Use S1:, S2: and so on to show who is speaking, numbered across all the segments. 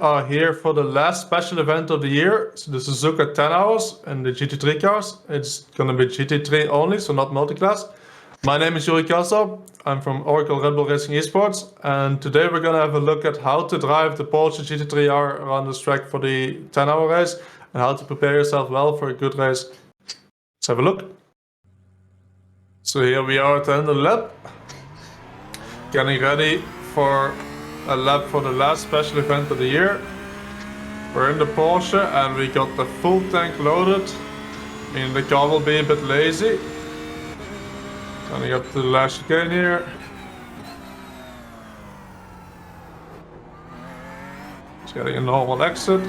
S1: are here for the last special event of the year, so the Suzuka 10 hours and the GT3 cars. It's gonna be GT3 only, so not multi-class. My name is Yuri Kasdorp. I'm from Oracle Red Bull Racing Esports, and today we're gonna have a look at how to drive the Porsche GT3R around this track for the 10-hour race and how to prepare yourself well for a good race. Let's have a look. So here we are at the end of the lap, getting ready for a lap for the last special event of the year. We're in the Porsche and we got the full tank loaded, meaning the car will be a bit lazy. Turning up to the last chicane here. It's getting a normal exit.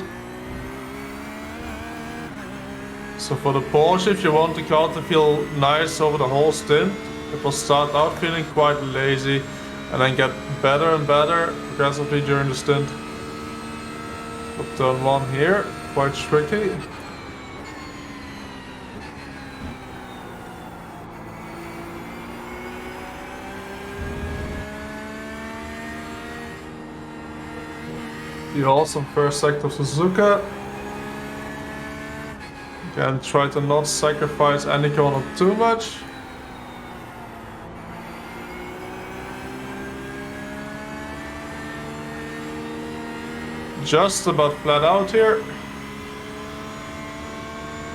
S1: So for the Porsche, if you want the car to feel nice over the whole stint, it will start out feeling quite lazy and then get better and better progressively during the stint. Up turn 1 here, quite tricky. The awesome first sector of Suzuka. Again, try to not sacrifice any corner too much. Just about flat out here.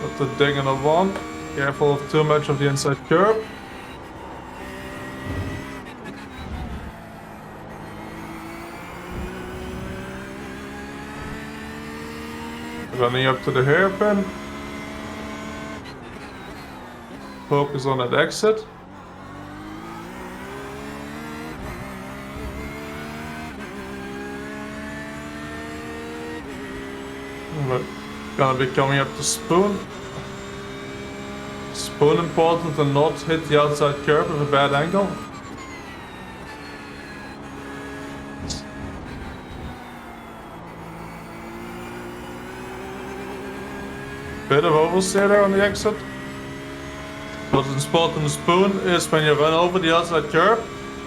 S1: Got the ding on the 1. Careful of too much of the inside curb. Running up to the hairpin. Focus on that exit. We're gonna be coming up to spoon. Spoon important to not hit the outside curb with a bad angle. Bit of oversteer there on the exit. What's important to spoon is when you run over the outside curb,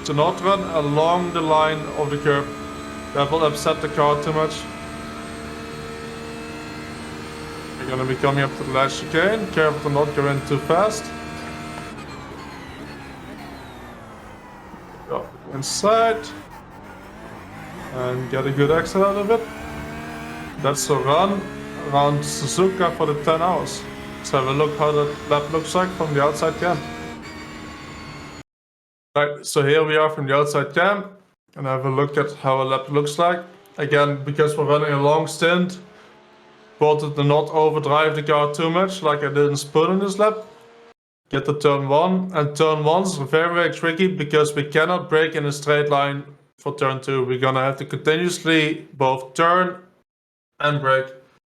S1: to not run along the line of the curb. That will upset the car too much. We're gonna be coming up to the last chicane. Careful to not go in too fast. Go inside. And get a good exit out of it. That's a run around Suzuka for the 10 hours. Let's have a look how that lap looks like from the outside cam. Right, so here we are from the outside cam. And have a look at how a lap looks like. Again, because we're running a long stint, important to not overdrive the car too much, like I did in spoon in this lap. Get to turn 1, and turn 1 is very, very tricky because we cannot brake in a straight line for turn 2. We're gonna have to continuously both turn and brake.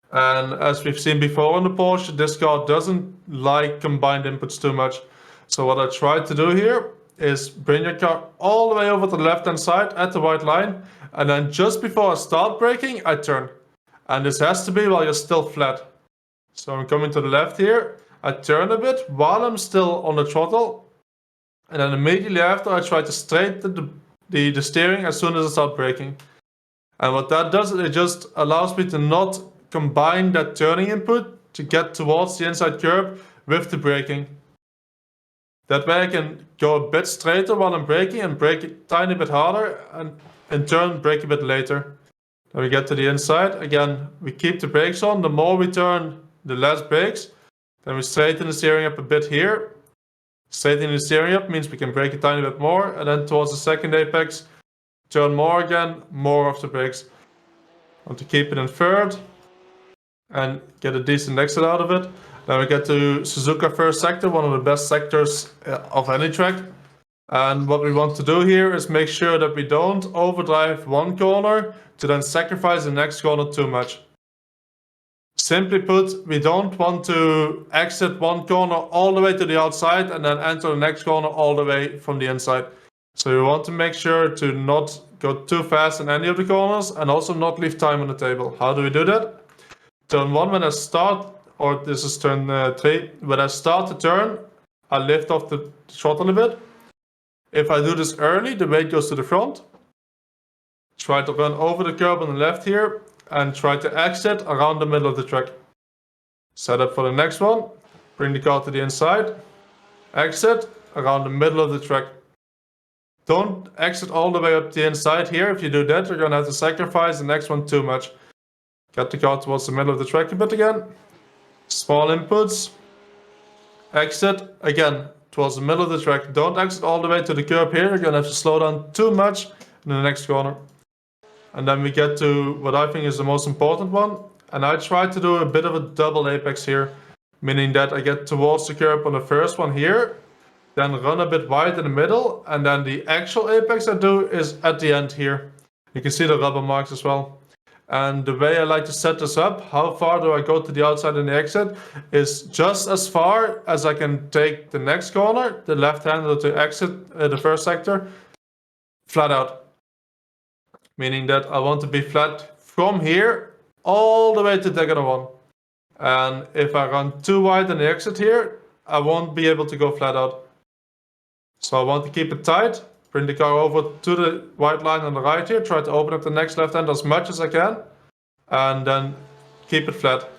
S1: And as we've seen before on the Porsche, this car doesn't like combined inputs too much. So what I tried to do here is bring your car all the way over to the left hand side at the white line, and then just before I start braking, I turn. And this has to be while you're still flat. So I'm coming to the left here, I turn a bit while I'm still on the throttle, and then immediately after I try to straighten the steering as soon as I start braking. And what that does, it just allows me to not combine that turning input to get towards the inside curb with the braking. That way I can go a bit straighter while I'm braking and brake a tiny bit harder, and in turn brake a bit later. Then we get to the inside. Again, we keep the brakes on. The more we turn, the less brakes. Then we straighten the steering up a bit here. Straightening the steering up means we can brake a tiny bit more, and then towards the second apex, turn more again, more of the brakes. Want to keep it in third and get a decent exit out of it. Then we get to Suzuka first sector, one of the best sectors of any track. And what we want to do here is make sure that we don't overdrive one corner to then sacrifice the next corner too much. Simply put, we don't want to exit one corner all the way to the outside and then enter the next corner all the way from the inside. So we want to make sure to not go too fast in any of the corners and also not leave time on the table. How do we do that? Turn 1 when I start, or this is turn 3. When I start the turn, I lift off the throttle a bit. If I do this early, the weight goes to the front. Try to run over the curb on the left here. and try to exit around the middle of the track. Set up for the next one, bring the car to the inside, exit around the middle of the track. Don't exit all the way up the inside here. If you do that, you're gonna have to sacrifice the next one too much. Get the car towards the middle of the track a bit again. Small inputs. Exit again towards the middle of the track. Don't exit all the way to the curb here. You're gonna have to slow down too much in the next corner. And then we get to what I think is the most important one. And I try to do a bit of a double apex here, meaning that I get towards the curb on the first one here, then run a bit wide in the middle, and then the actual apex I do is at the end here. You can see the rubber marks as well. And the way I like to set this up, how far do I go to the outside and the exit, is just as far as I can take the next corner, the left handle to exit the first sector, flat out. Meaning that I want to be flat from here all the way to diagonal 1. And if I run too wide in the exit here, I won't be able to go flat out. So I want to keep it tight, bring the car over to the white line on the right here, try to open up the next left hand as much as I can, and then keep it flat.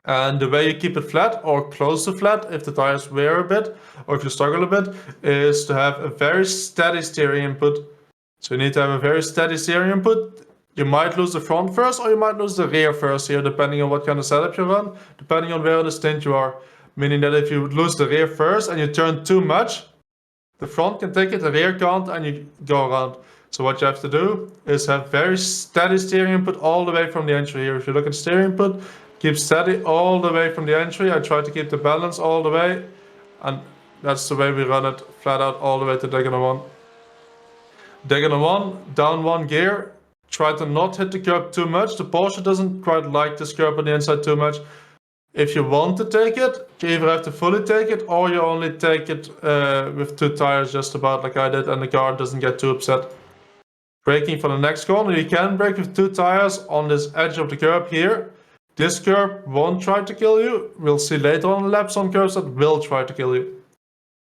S1: And the way you keep it flat, or close to flat, if the tires wear a bit, or if you struggle a bit, is to have a very steady steering input. So you need to have a very steady steering input. You might lose the front first, or you might lose the rear first here, depending on what kind of setup you run, depending on where in the stint you are. Meaning that if you lose the rear first and you turn too much, the front can take it, the rear can't, and you go around. So what you have to do is have very steady steering input all the way from the entry here. If you look at steering input, keep steady all the way from the entry. I try to keep the balance all the way, and that's the way we run it, flat out all the way to diagonal 1. Diagonal 1, down 1 gear. Try to not hit the curb too much. The Porsche doesn't quite like this curb on the inside too much. If you want to take it, you either have to fully take it, or you only take it with 2 tires, just about like I did, and the car doesn't get too upset. Braking for the next corner, you can brake with 2 tires on this edge of the curb here. This curb won't try to kill you. We'll see later on the lap some curbs that will try to kill you.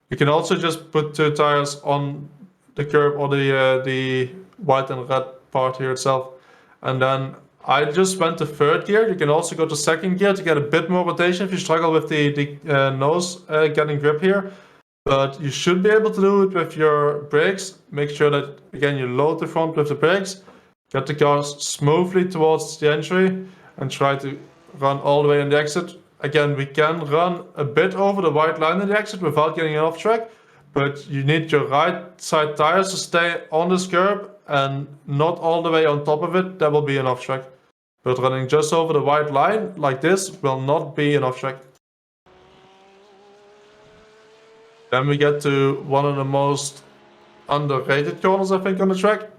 S1: You can also just put 2 tires on the curb or the white and red part here itself, and then I just went to 3rd gear. You can also go to 2nd gear to get a bit more rotation if you struggle with the nose getting grip here. But you should be able to do it with your brakes. Make sure that, again, you load the front with the brakes. Get the car smoothly towards the entry and try to run all the way in the exit. Again, we can run a bit over the white line in the exit without getting off track. But you need your right side tires to stay on this curb and not all the way on top of it. That will be an off track. But running just over the white line like this will not be an off track. Then we get to one of the most underrated corners, I think, on the track.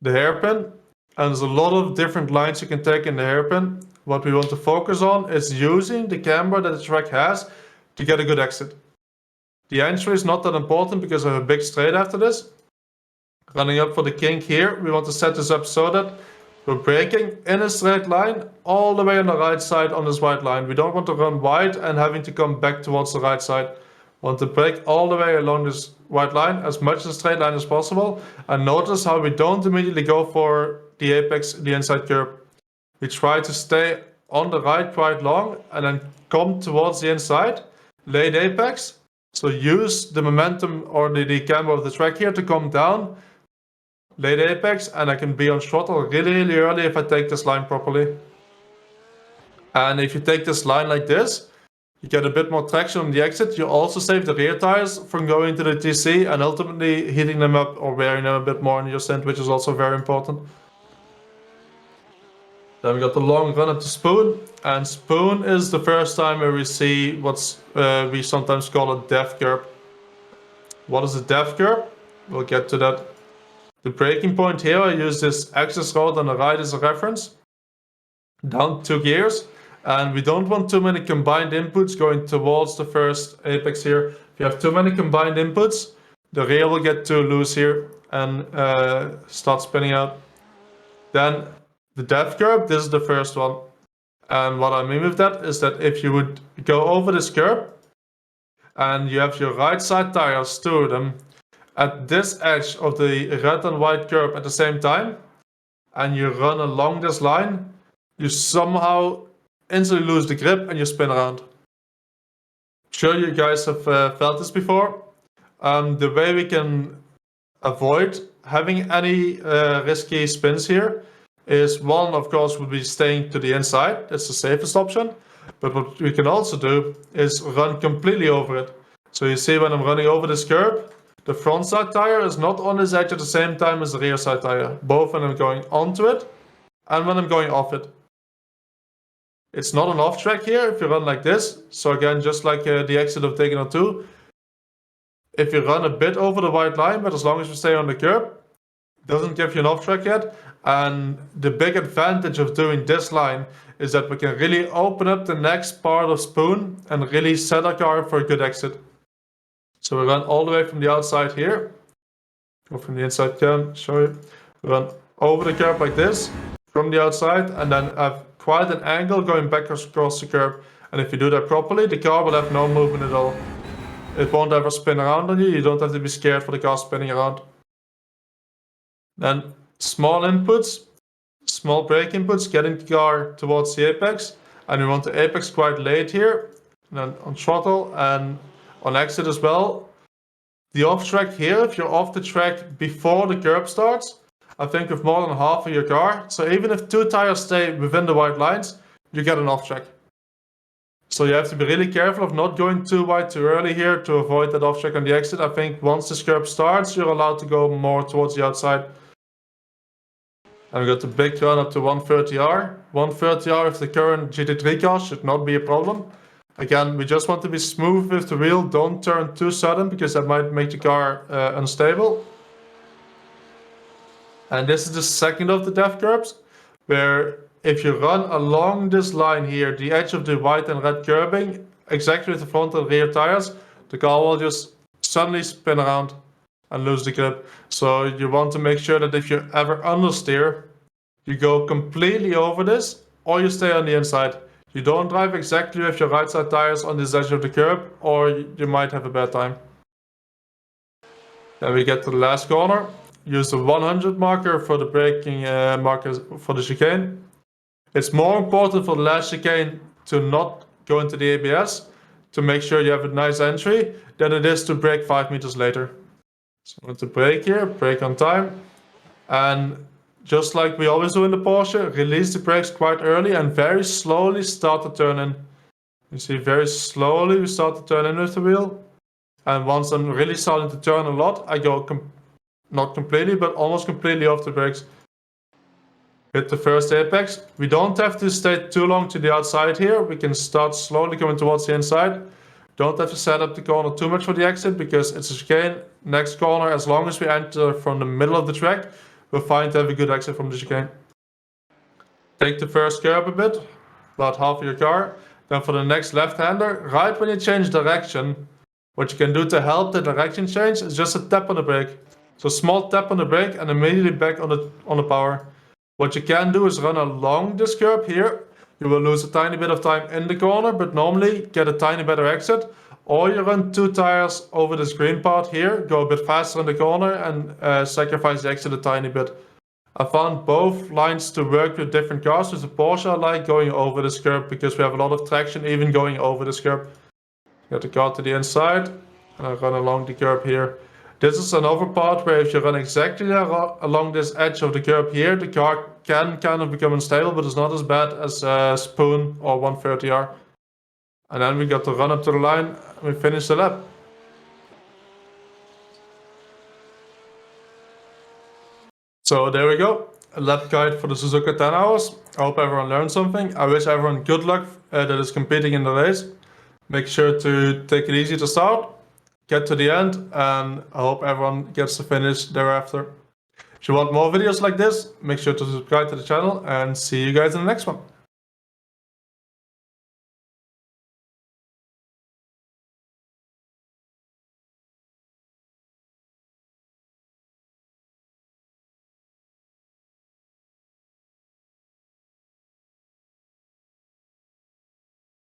S1: The hairpin. And there's a lot of different lines you can take in the hairpin. What we want to focus on is using the camber that the track has to get a good exit. The entry is not that important because I have a big straight after this. Running up for the kink here, we want to set this up so that we're braking in a straight line all the way on the right side on this white line. We don't want to run wide and having to come back towards the right side. We want to brake all the way along this white line, as much as a straight line as possible. And notice how we don't immediately go for the apex, the inside curb. We try to stay on the right quite long and then come towards the inside, late apex. So use the momentum or the camber of the track here to come down, late apex, and I can be on throttle really early if I take this line properly. And if you take this line like this, you get a bit more traction on the exit. You also save the rear tires from going to the TC and ultimately heating them up or wearing them a bit more in your stint, which is also very important. Then we got the long run up to spoon, and spoon is the first time where we see what's we sometimes call a death curb. What is a death curb? We'll get to that. The braking point here, I use this access road on the right as a reference. Down 2 gears, and we don't want too many combined inputs going towards the first apex here. If you have too many combined inputs, the rear will get too loose here and start spinning out. Then the death curb, this is the first one. And what I mean with that is that if you would go over this curb and you have your right side tires, 2 of them, at this edge of the red and white curb at the same time, and you run along this line, you somehow instantly lose the grip and you spin around. Sure, you guys have felt this before. The way we can avoid having any risky spins here is one, of course, would be staying to the inside. That's the safest option. But what we can also do is run completely over it. So you see when I'm running over this curb, the front side tire is not on this edge at the same time as the rear side tire, both when I'm going onto it and when I'm going off it. It's not an off track here if you run like this. So again, just like the exit of Taken on 2, if you run a bit over the white line, but as long as you stay on the curb, it doesn't give you an off track yet. And the big advantage of doing this line is that we can really open up the next part of spoon and really set our car for a good exit. So we run all the way from the outside here. Go from the inside cam, show you. We run over the curb like this from the outside and then have quite an angle going back across the curb. And if you do that properly, the car will have no movement at all. It won't ever spin around on you. You don't have to be scared for the car spinning around. Then small inputs, small brake inputs, getting the car towards the apex. And we want the apex quite late here. And then on throttle and on exit as well. The off track here, if you're off the track before the curb starts, I think with more than half of your car. So even if 2 tires stay within the white lines, you get an off track. So you have to be really careful of not going too wide too early here to avoid that off track on the exit. I think once this curb starts, you're allowed to go more towards the outside. And we got the big run up to 130R. 130R with the current GT3 car should not be a problem. Again, we just want to be smooth with the wheel. Don't turn too sudden because that might make the car unstable. And this is the second of the death curbs, where if you run along this line here, the edge of the white and red curbing, exactly with the front and rear tires, the car will just suddenly spin around and lose the grip. So you want to make sure that if you ever understeer, you go completely over this or you stay on the inside. You don't drive exactly with your right side tires on this edge of the curb or you might have a bad time. Then we get to the last corner. Use the 100 marker for the braking marker for the chicane. It's more important for the last chicane to not go into the ABS, to make sure you have a nice entry, than it is to brake 5 meters later. So I'm going to brake here, brake on time. And just like we always do in the Porsche, release the brakes quite early and very slowly start to turn in. You see, very slowly we start to turn in with the wheel. And once I'm really starting to turn a lot, I go not completely, but almost completely off the brakes. Hit the first apex. We don't have to stay too long to the outside here. We can start slowly coming towards the inside. Don't have to set up the corner too much for the exit because it's a chicane. Next corner, as long as we enter from the middle of the track, we're fine to have a good exit from the chicane. Take the first curb a bit, about half of your car. Then for the next left-hander, right when you change direction, what you can do to help the direction change is just a tap on the brake. So small tap on the brake and immediately back on the power. What you can do is run along this curb here. You will lose a tiny bit of time in the corner, but normally get a tiny better exit. Or you run 2 tires over this green part here, go a bit faster in the corner and sacrifice the exit a tiny bit. I found both lines to work with different cars. With the Porsche I like going over this curb because we have a lot of traction even going over this curb. Get the car to the inside and I run along the curb here. This is another part where if you run exactly along this edge of the curb here, the car can kind of become unstable, but it's not as bad as Spoon or 130R. And then we got to run up to the line and we finish the lap. So there we go, a lap guide for the Suzuka 10 hours. I hope everyone learned something. I wish everyone good luck that is competing in the race. Make sure to take it easy to start. Get to the end and I hope everyone gets to finish thereafter. If you want more videos like this, make sure to subscribe to the channel and see you guys in the next one.